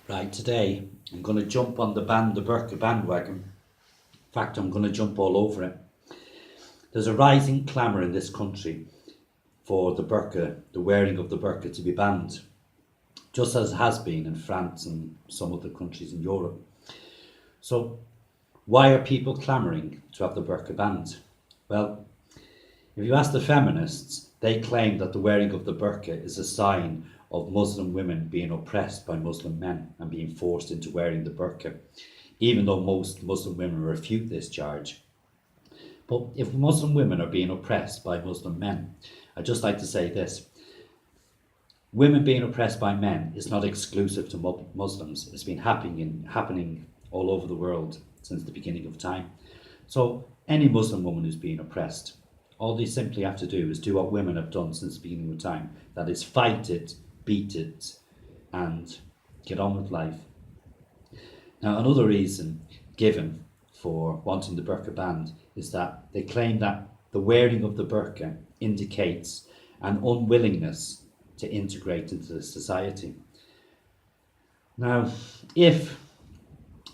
Right, today I'm going to jump on the burka bandwagon. In fact, I'm going to jump all over it. There's a rising clamour in this country for the burka, the wearing of the burka to be banned, just as it has been in France and some other countries in Europe. So, why are people clamouring to have the burka banned? Well, if you ask the feminists, they claim that the wearing of the burqa is a sign of Muslim women being oppressed by Muslim men and being forced into wearing the burqa, even though most Muslim women refute this charge. But if Muslim women are being oppressed by Muslim men, I'd just like to say this. Women being oppressed by men is not exclusive to Muslims. It's been happening all over the world since the beginning of time. So any Muslim woman who's being oppressed, all they simply have to do is do what women have done since the beginning of time. That is fight it, beat it, and get on with life. Now, another reason given for wanting the burqa banned is that they claim that the wearing of the burqa indicates an unwillingness to integrate into the society. Now, if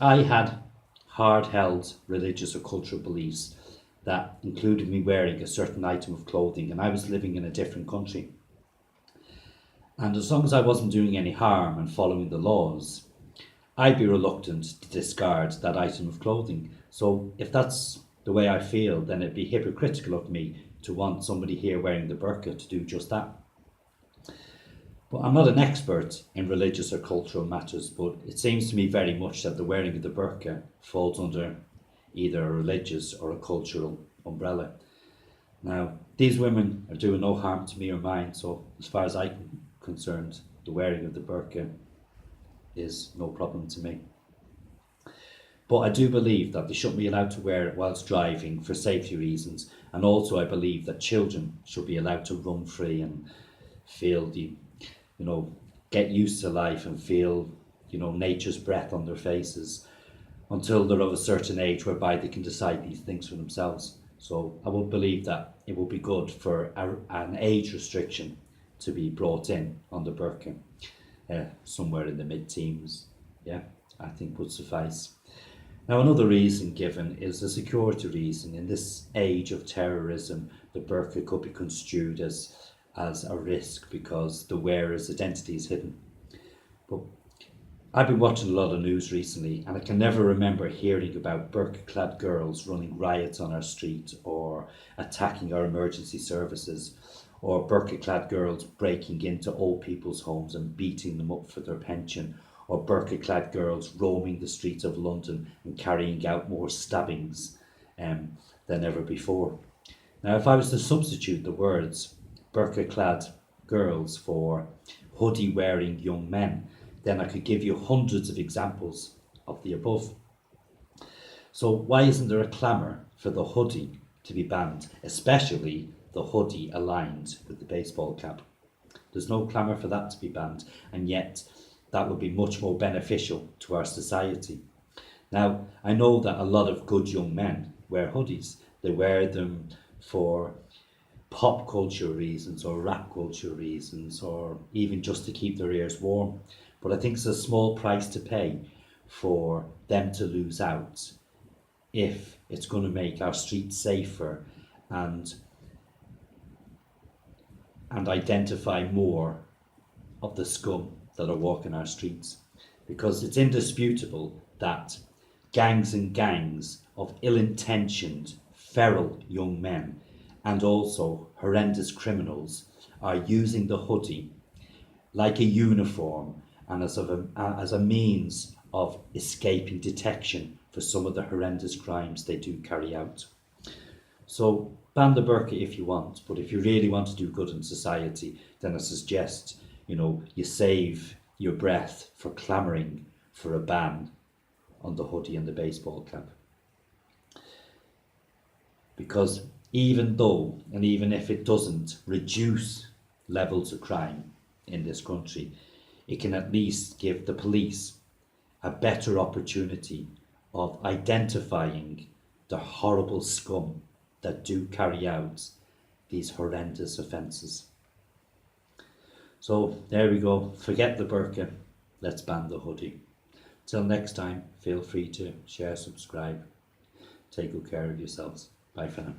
I had hard-held religious or cultural beliefs that included me wearing a certain item of clothing and I was living in a different country, and as long as I wasn't doing any harm and following the laws, I'd be reluctant to discard that item of clothing. So if that's the way I feel, then it'd be hypocritical of me to want somebody here wearing the burqa to do just that. But I'm not an expert in religious or cultural matters, but it seems to me very much that the wearing of the burqa falls under either a religious or a cultural umbrella. Now, these women are doing no harm to me or mine, so as far as I'm concerned, the wearing of the burqa is no problem to me. But I do believe that they shouldn't be allowed to wear it whilst driving for safety reasons, and also I believe that children should be allowed to run free and feel get used to life and feel, nature's breath on their faces until they're of a certain age whereby they can decide these things for themselves. So I would believe that it would be good for an age restriction to be brought in on the burqa, somewhere in the mid-teens. Yeah, I think would suffice. Now, another reason given is a security reason. In this age of terrorism, the burqa could be construed as a risk because the wearer's identity is hidden. But I've been watching a lot of news recently, and I can never remember hearing about burqa-clad girls running riots on our street or attacking our emergency services, or burqa-clad girls breaking into old people's homes and beating them up for their pension, or burqa-clad girls roaming the streets of London and carrying out more stabbings than ever before. Now, if I was to substitute the words burqa-clad girls for hoodie-wearing young men, then I could give you hundreds of examples of the above. So why isn't there a clamour for the hoodie to be banned, especially the hoodie aligned with the baseball cap? There's no clamour for that to be banned, and yet that would be much more beneficial to our society. Now, I know that a lot of good young men wear hoodies. They wear them for pop culture reasons or rap culture reasons, or even just to keep their ears warm. But I think it's a small price to pay for them to lose out if it's going to make our streets safer and identify more of the scum that are walking our streets. Because it's indisputable that gangs and gangs of ill-intentioned, feral young men and also horrendous criminals are using the hoodie like a uniform and as a means of escaping detection for some of the horrendous crimes they do carry out. So ban the burqa if you want, but if you really want to do good in society, then I suggest, you save your breath for clamouring for a ban on the hoodie and the baseball cap. Because even though, and even if it doesn't reduce levels of crime in this country, it can at least give the police a better opportunity of identifying the horrible scum that do carry out these horrendous offences. So there we go, forget the burqa. let's ban the hoodie. Till next time, feel free to share, subscribe. Take good care of yourselves. Bye for now.